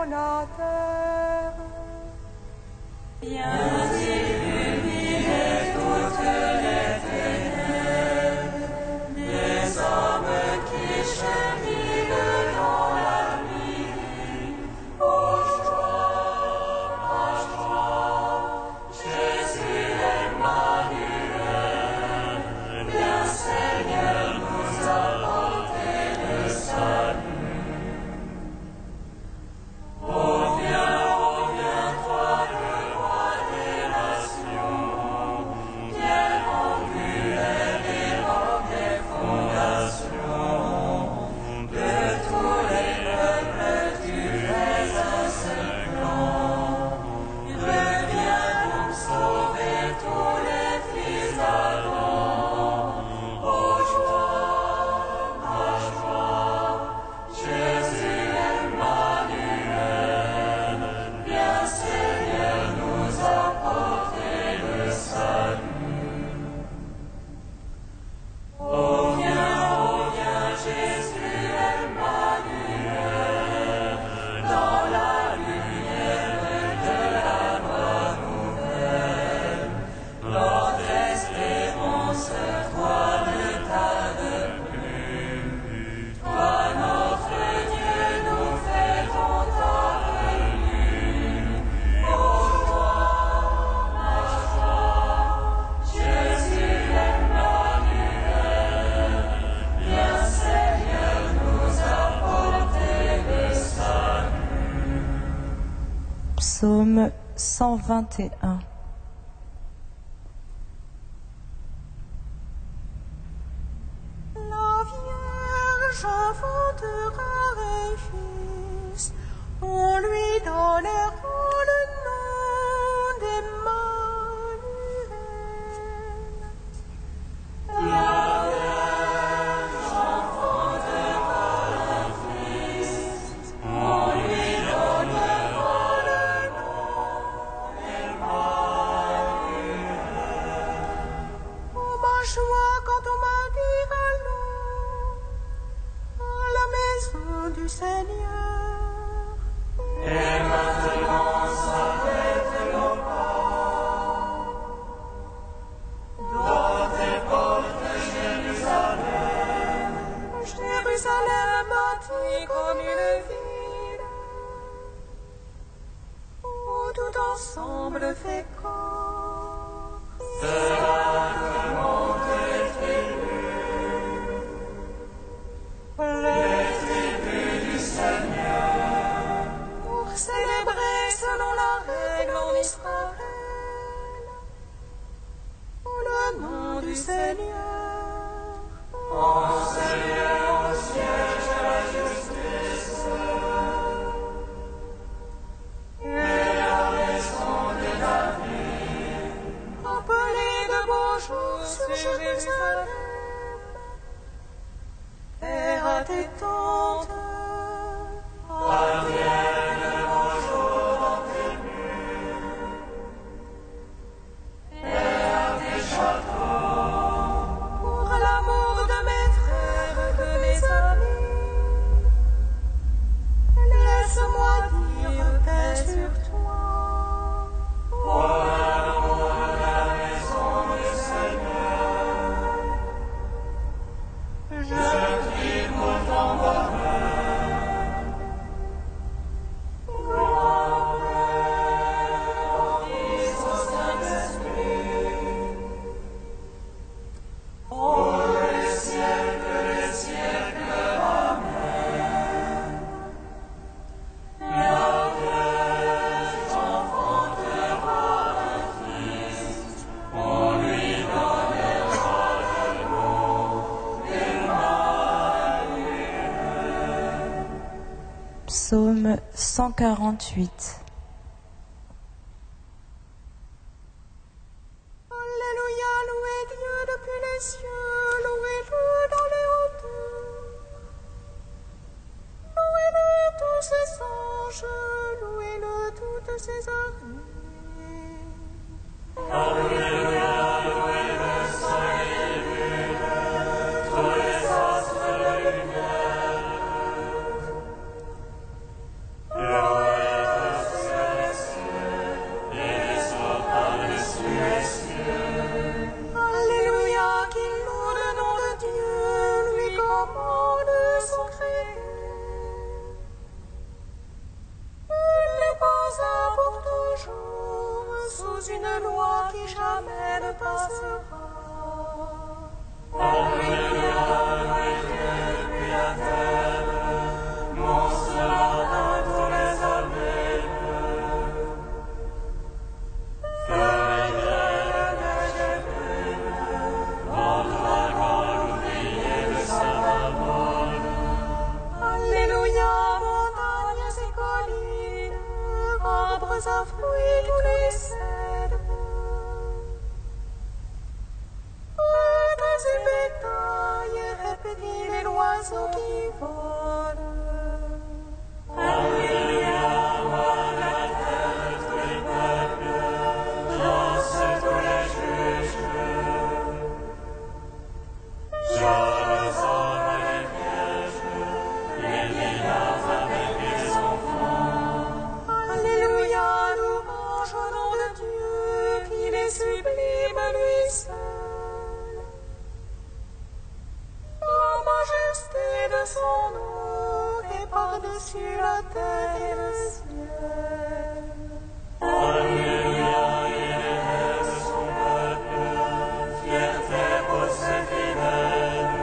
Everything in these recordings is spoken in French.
la terre. Viens illuminer toutes les ténèbres, des hommes qui cheminent dans la nuit. Ô joie, Jésus Emmanuel, bien Seigneur nous apporte le salut. Oh viens, toi le roi des nations, viens endurer les robes des fondations. De tous les peuples tu fais un seul clan. Reviens donc sauver tous les fils d'Adam. Oh joie, Jésus Emmanuel, viens Seigneur nous apporter le salut. Oh viens Jésus Emmanuel, dans la lumière de la bonne nouvelle. Lors d'espérance, toi ne tarde plus. Toi notre Dieu, nous fêtons ta venue. Oh joie, Jésus Emmanuel, viens Seigneur nous apporter le salut. Psaume 121. La Vierge enfantera un fils, on lui donnera le nom d'Emmanuel. La Vierge enfantera un fils, on lui donnera le nom d'Emmanuel. Oh ma joie quand on m'a dit allons à la maison du Seigneur. Et maintenant s'arrête nos pas dans tes portes, Jérusalem. Jérusalem bâtie comme une ville où tout ensemble fait corps. C'est là que montent les tribus du Seigneur, pour célébrer selon la règle en Israël, le nom du Seigneur. Enseignez au siège la justice et la maison de David, appelée de beaux jours sur Jérusalem. Et à tes tentes, advienne de beaux jours dans tes murs, et à tes châteaux, pour l'amour de mes frères, de mes amis. Laisse-moi dire paix sur toi. Pour l'amour de la maison du Seigneur, je prie pour ton bonheur. Gloire au Fils, au Saint-Esprit, pour les siècles. Amen. La Vierge enfantera un fils, on lui donnera le nom d'Emmanuel. Psaume 148. Alléluia, louez Dieu depuis les cieux, louez-le dans les hauteurs. Louez-le tous ses anges, louez-le toutes ses armées. Alléluia, louez le soleil et lune, tous les astres de lumière. jamais ne passera. Alléluia, louez Dieu depuis la terre, mon ce matin tous les armées. Feu et grêle, neige et brume, entre la gorge oubliée de sa parole. Alléluia, montagnes et collines, arbres à fruits, tous les cèdres. Êtres et bétail, répétez les oiseaux qui volent. Alléluia, roi de la terre, tous les peuples, dansent tous les juges. Joyeux hommes et vierges, les vieillards avec les enfants. Alléluia, louange au nom de Dieu, qu'il est sublime lui seul. La majesté de son nom est par-dessus la terre et le ciel. Alléluia, il élève son peuple, fierté pour ses fidèles.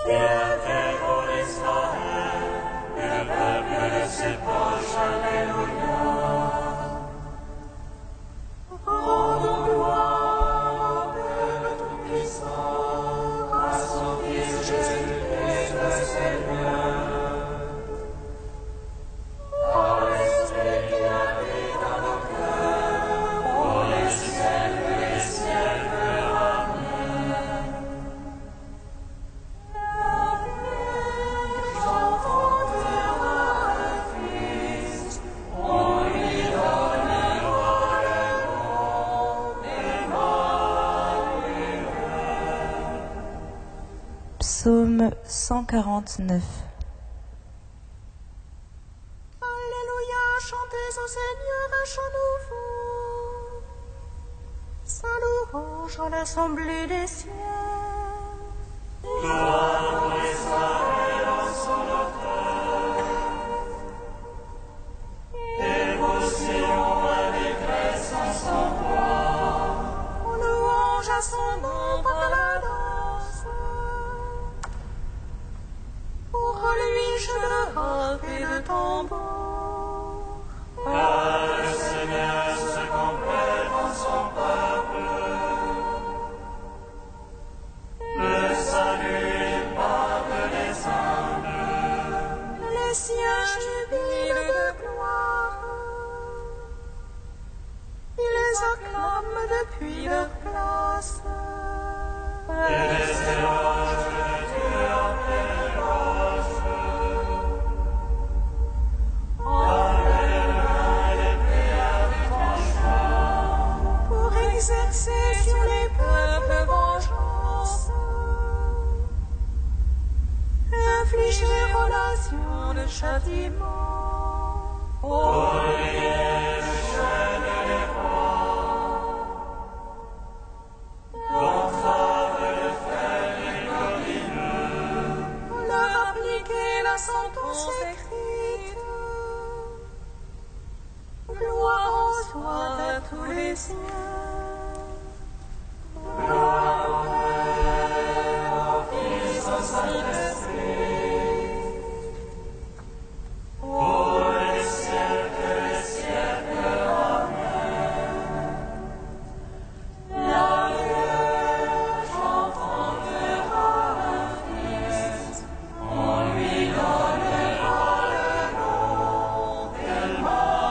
Fierté pour Israël, le peuple de ses proches, alléluia. Rendons gloire au Père Tout-Puissant, à son Fils Jésus-Christ le Seigneur. Par l'Esprit qui habite dans nos cœurs, pour les siècles, Amen. J'enfanterai un fils, on lui donnera le nom d'Emmanuel. Psaume 149. Alléluia, chantez au Seigneur un chant nouveau. Sa louange à l'assemblée des cieux. Gloire pour Israël en son auteur. Dévotion allégresse en son roi. On louange à son nom par la danse. Pour lui jeu de harpe et de tambour. Car le Seigneur se complète en son peuple. Le salut parle des humbles. Les siens jubilent de gloire. Il les acclame depuis leur place. Et les éloges de Dieu en pleine roche. Enlevez le vin et les prières du tranchement. Pour exercer sur les peuples vengeance. Infliger aux nations le châtiment. Oubliez le chêne et les rois. L'entrave le fer et collineux. Leur appliquer la sentence écrite. Gloire en soit à tous les siens. Gloire au Père, au Fils, au Saint-Esprit. Pour les siècles, Amen. La Vierge enfantera un fils, on lui donnera le nom d'Emmanuel.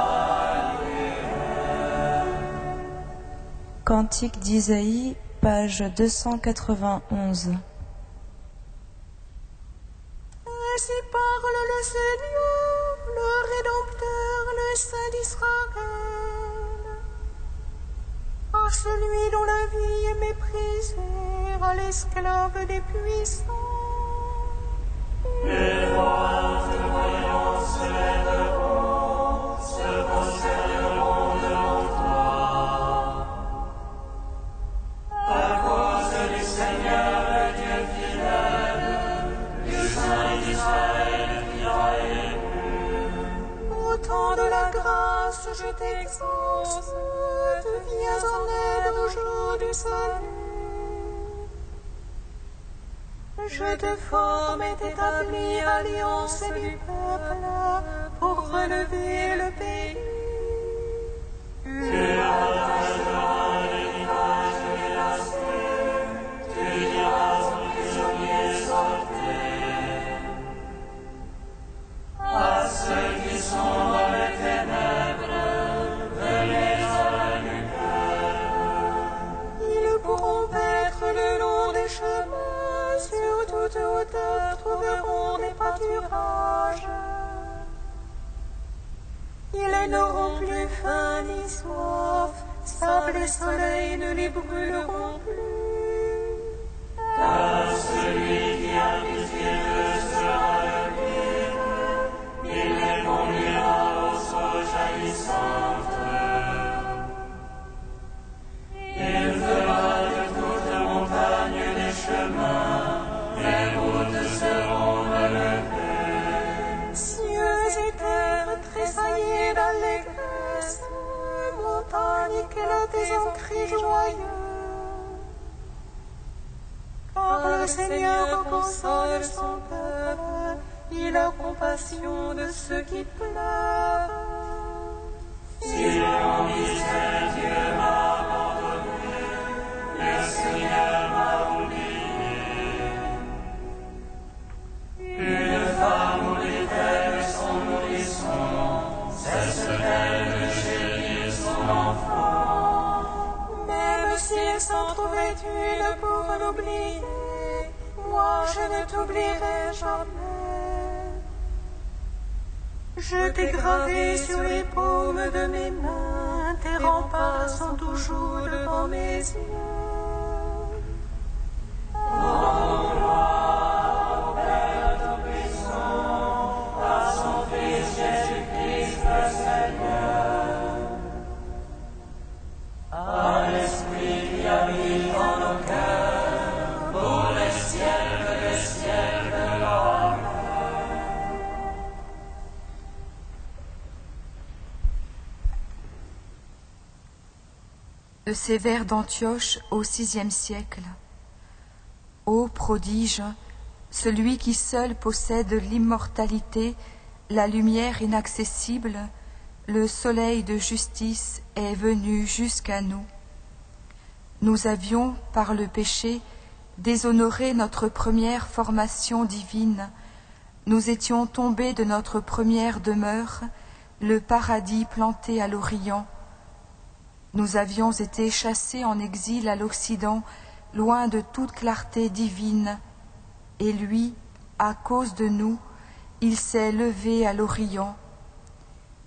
Cantique d'Isaïe, page 291. Ainsi parle le Seigneur, le Rédempteur, le Saint d'Israël. À celui dont la vie est méprisée, à l'esclave des puissants. Les rois te voyant se lèveront, se prosterneront devant toi. À cause du Seigneur, le Dieu fidèle, du Saint d'Israël qui a élu. Au temps de la grâce grâce, je t'exauce, te viens en aide au jour du salut. Je te forme et t'établis alliance du peuple pour relever le pays. Tu partageras l'héritage et la cieux, tu diras aux prisonniers sortez. À ceux qui sont dans les ténèbres, venez à la lumière. Ils pourront paître le long des chemins, sur toute hauteur trouveront des pâturages. Ils n'auront plus faim ni soif, sable et soleil ne les brûleront plus. Car celui qui a pitié d'eux sera leur guide, il les conduira aux eaux jaillissantes. Il fera de toutes montagnes des chemins, les routes seront relevées. Cieux et terre tressaillez d'allégresse, montagne éclatez en cris joyeux. Car le Seigneur console son peuple, il a compassion de ceux qui pleurent. Si l'on disait Dieu m'a abandonné, le Seigneur m'a oublié. Une femme oublie de son nourrisson, cesse-t-elle de chérir son enfant. Même s'il s'en trouvait une pour l'oublier, moi je ne t'oublierai jamais. Je t'ai gravé sur les paumes de mes mains, tes remparts sont toujours devant mes yeux. À l'Esprit qui habite dans nos cœurs, pour les siècles, Amen. De ces vers d'Antioche au VIe siècle. Ô prodige, celui qui seul possède l'immortalité, la lumière inaccessible, le soleil de justice est venu jusqu'à nous. Nous avions, par le péché, déshonoré notre première formation divine. Nous étions tombés de notre première demeure, le paradis planté à l'Orient. Nous avions été chassés en exil à l'Occident, loin de toute clarté divine. Et lui, à cause de nous, il s'est levé à l'Orient.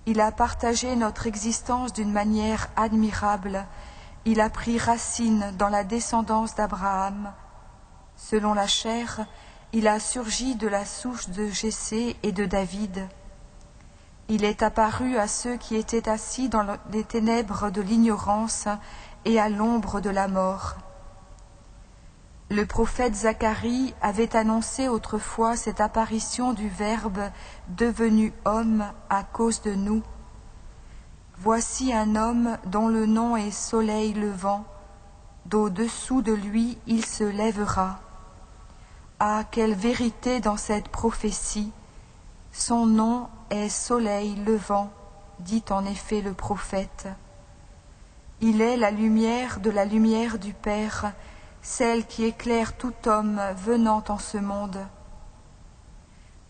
Il a partagé notre existence d'une manière admirable. Il a pris racine dans la descendance d'Abraham. Selon la chair, il a surgi de la souche de Jessé et de David. Il est apparu à ceux qui étaient assis dans les ténèbres de l'ignorance et à l'ombre de la mort. Le prophète Zacharie avait annoncé autrefois cette apparition du Verbe devenu homme à cause de nous. Voici un homme dont le nom est Soleil levant, d'au-dessous de lui il se lèvera. Ah, quelle vérité dans cette prophétie! Son nom est Soleil levant, dit en effet le prophète. Il est la lumière de la lumière du Père, celle qui éclaire tout homme venant en ce monde.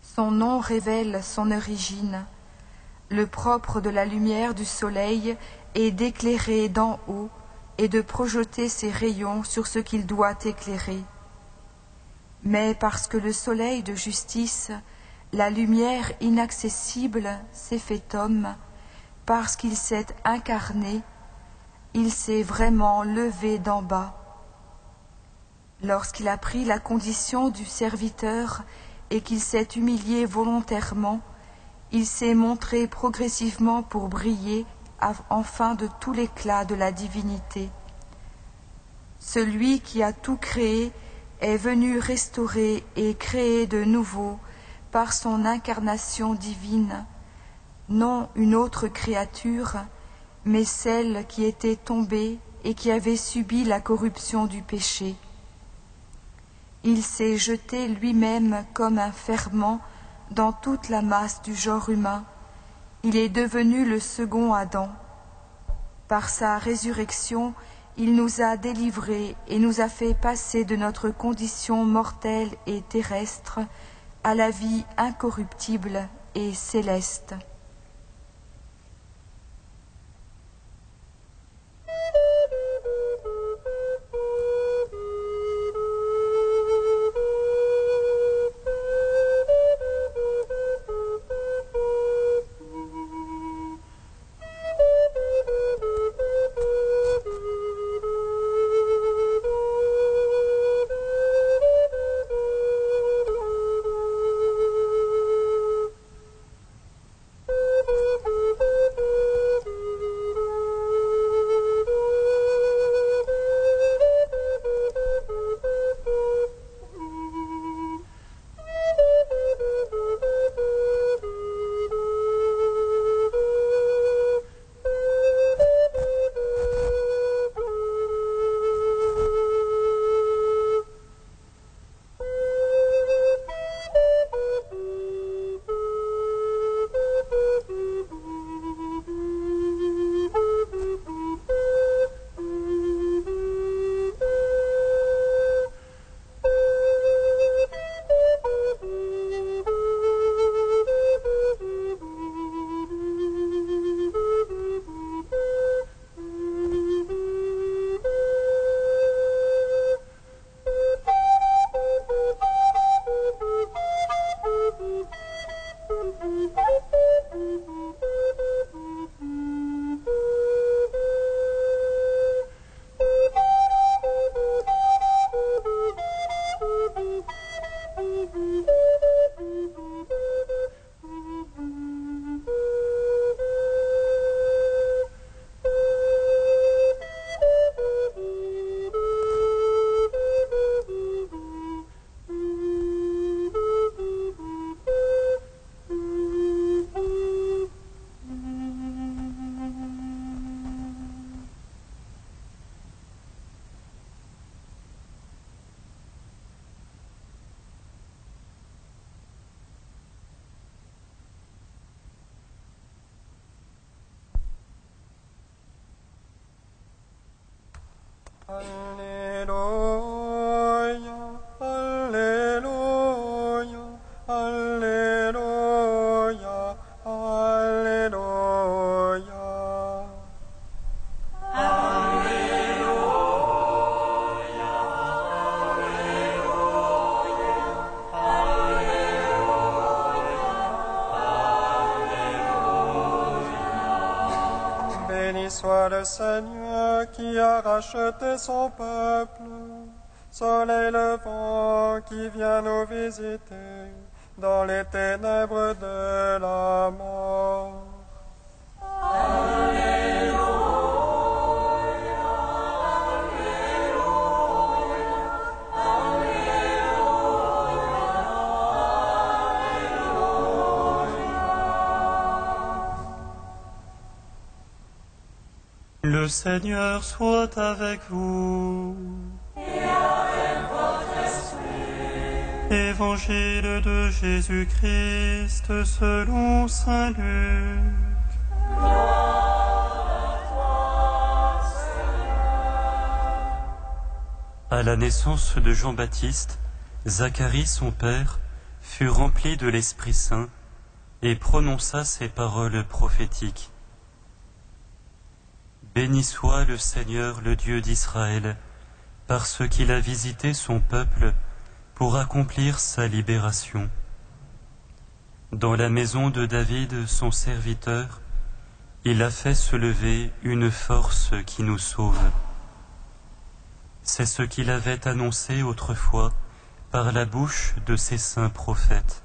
Son nom révèle son origine. Le propre de la lumière du soleil est d'éclairer d'en haut et de projeter ses rayons sur ce qu'il doit éclairer. Mais parce que le soleil de justice, la lumière inaccessible, s'est fait homme, parce qu'il s'est incarné, il s'est vraiment levé d'en bas. Lorsqu'il a pris la condition du serviteur et qu'il s'est humilié volontairement, il s'est montré progressivement pour briller enfin de tout l'éclat de la divinité. Celui qui a tout créé est venu restaurer et créer de nouveau par son incarnation divine non une autre créature, mais celle qui était tombée et qui avait subi la corruption du péché. Il s'est jeté lui-même comme un ferment dans toute la masse du genre humain. Il est devenu le second Adam. Par sa résurrection, il nous a délivrés et nous a fait passer de notre condition mortelle et terrestre à la vie incorruptible et céleste. Alléluia, Alléluia, Alléluia, Alléluia. Béni soit le Seigneur qui a racheté son peuple, soleil levant qui vient nous visiter dans les ténèbres de la mort. Le Seigneur soit avec vous. Et avec votre esprit. Évangile de Jésus-Christ selon saint Luc. Gloire à toi, Seigneur. À la naissance de Jean-Baptiste, Zacharie, son père, fut rempli de l'Esprit Saint et prononça ces paroles prophétiques. Béni soit le Seigneur, le Dieu d'Israël, parce qu'il a visité son peuple pour accomplir sa libération. Dans la maison de David, son serviteur, il a fait se lever une force qui nous sauve. C'est ce qu'il avait annoncé autrefois par la bouche de ses saints prophètes.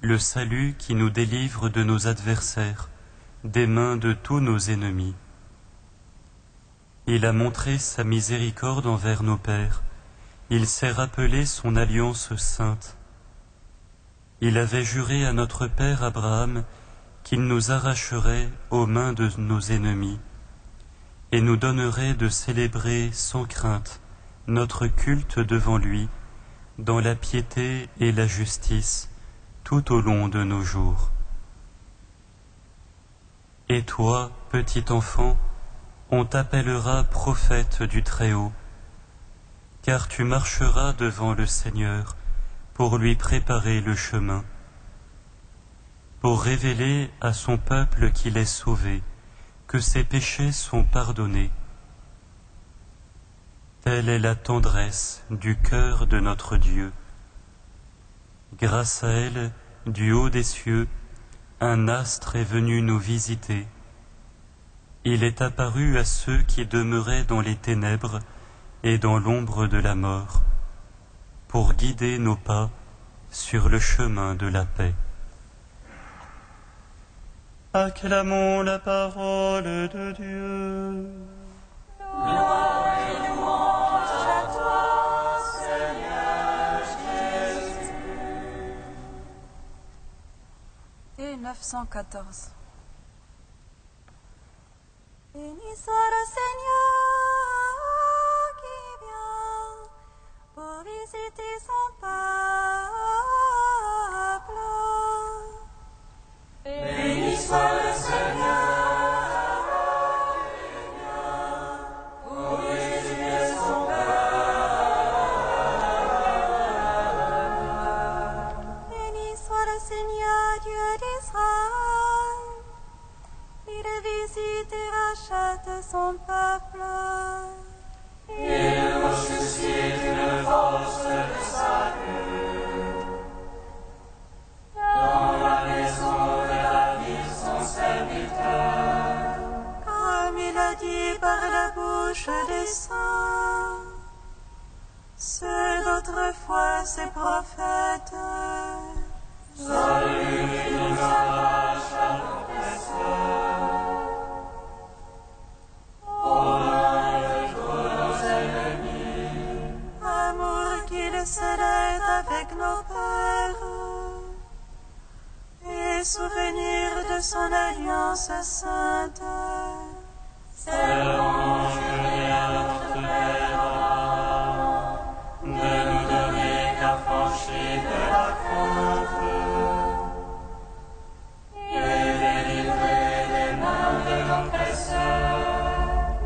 Le salut qui nous délivre de nos adversaires, des mains de tous nos ennemis. Il a montré sa miséricorde envers nos pères, il s'est rappelé son alliance sainte. Il avait juré à notre père Abraham qu'il nous arracherait aux mains de nos ennemis et nous donnerait de célébrer sans crainte notre culte devant lui dans la piété et la justice tout au long de nos jours. Et toi, petit enfant, on t'appellera prophète du Très-Haut, car tu marcheras devant le Seigneur pour lui préparer le chemin, pour révéler à son peuple qu'il est sauvé, que ses péchés sont pardonnés. Telle est la tendresse du cœur de notre Dieu. Grâce à elle, du haut des cieux, un astre est venu nous visiter. Il est apparu à ceux qui demeuraient dans les ténèbres et dans l'ombre de la mort, pour guider nos pas sur le chemin de la paix. Acclamons la parole de Dieu. Gloire et louange à toi, Seigneur Jésus. Et 914. Béni soit le Seigneur qui vient pour visiter son peuple. Béni soit le Seigneur qui vient pour visiter son peuple. Béni soit le Seigneur Dieu d'Israël, il visite et rachète son peuple. Il nous suscite une force de salut. Dans la maison de David, son serviteur, comme il a dit par la bouche des saints, ceux d'autrefois ses prophètes. Celui qui nous arrache à l'oppresseur, au loin de tous nos ennemis, amour qu'il célèbre avec nos pères, et souvenir de son alliance sainte. C'est l'ange donné à notre Père Abraham de nous donner qu'affranchis de la crainte et délivrés des mains de l'oppresseur.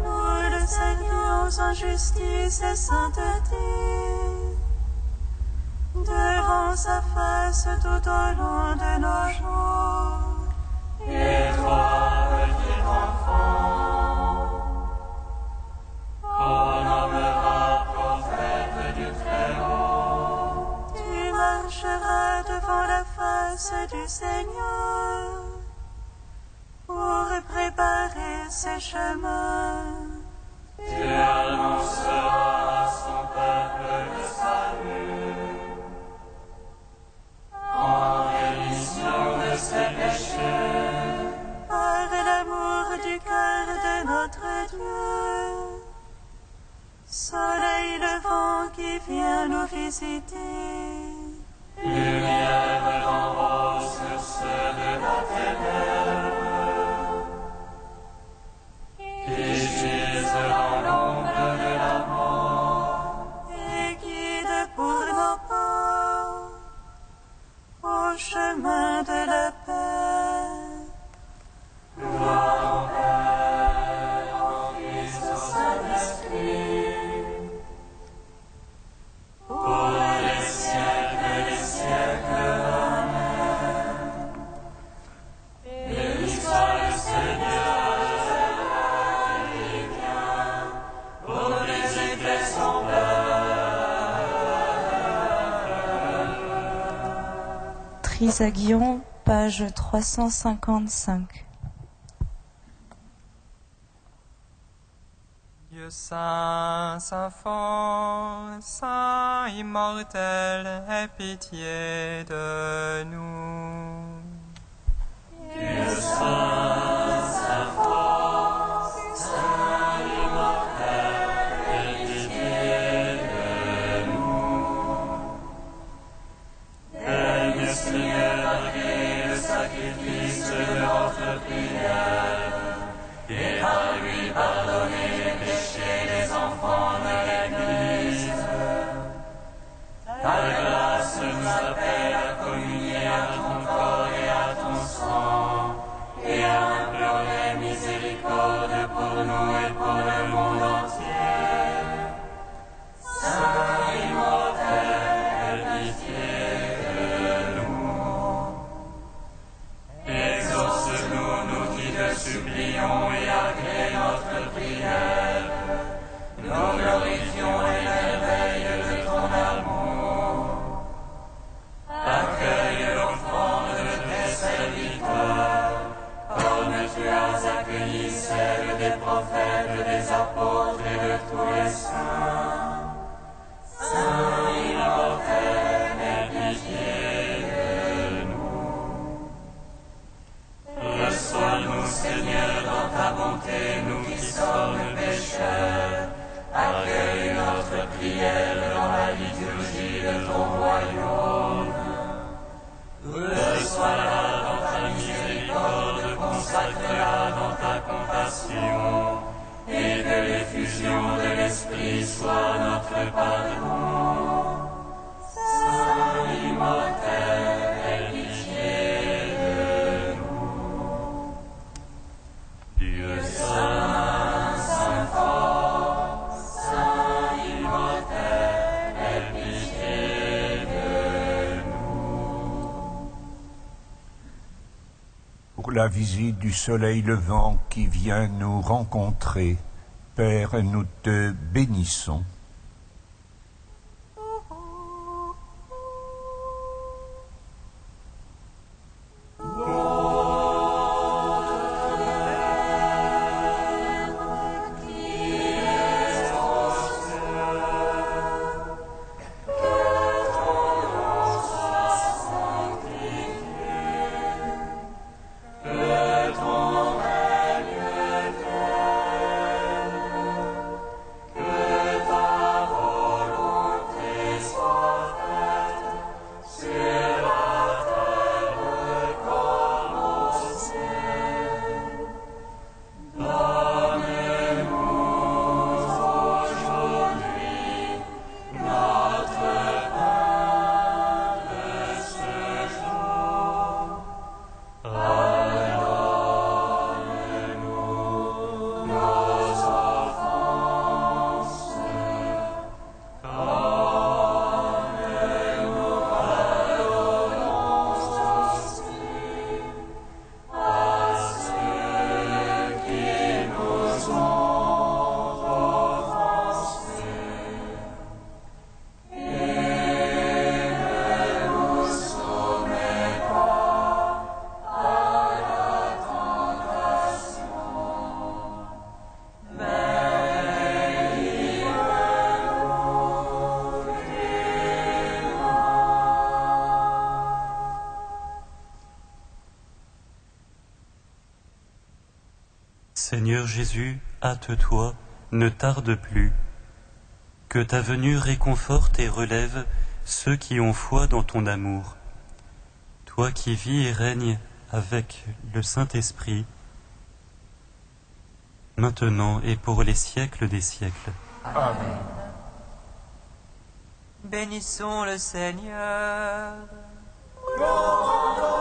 Nous le saluons en justice et sainteté, devant sa face tout au long de nos jours. Et toi, petit enfant, on nommera prophète du Très-Haut. Tu marcheras devant la face du Seigneur pour préparer ses chemins. Tu annonceras à son peuple le salut, en rémission de ses péchés, par l'amour du cœur de notre Dieu. Soleil levant qui vient nous visiter, lumière d'en haut sur ceux de la ténèbre, qui gisent dans l'ombre de la mort, et guide pour nos pas au chemin de la paix. Gloire au Père, au Fils, au Saint-Esprit, pour les siècles et les siècles. Amen. Béni soit le Seigneur qui vient pour visiter son peuple. Trisagion, page 355. Dieu saint, saint fort, saint immortel, aie pitié de nous. Dieu saint, saint fort, saint immortel, aie pitié de nous. Daigne, Seigneur, et le sacrifice de notre prière, et par lui pardonner les péchés des enfants de l'Église. Ta grâce nous appelle à communier à ton corps et à ton sang, et à implorer miséricorde pour nous et pour le monde entier. Saint immortel, aie pitié de nous. Exauce-nous, nous qui te supplions, et agrée notre prière. Nous glorifions les merveilles de ton amour. Accueille l'offrande de tes serviteurs, comme tu as accueilli celle des prophètes, des apôtres et de tous les saints. Saint immortel, aie pitié de nous. Reçois-nous, Seigneur, dans ta bonté, nous qui sommes pécheurs. Accueille notre prière dans la liturgie de ton royaume. Reçois-la dans ta miséricorde, consacre-la dans ta compassion, et que l'effusion de l'Esprit soit notre pardon. Saint immortel, aie pitié de nous. Dieu saint, saint fort, saint immortel, aie pitié de nous. Pour la visite du soleil levant qui vient nous rencontrer, Père, nous te bénissons. Seigneur Jésus, hâte-toi, ne tarde plus. Que ta venue réconforte et relève ceux qui ont foi dans ton amour. Toi qui vis et règnes avec le Saint-Esprit, maintenant et pour les siècles des siècles. Amen. Bénissons le Seigneur. Gloire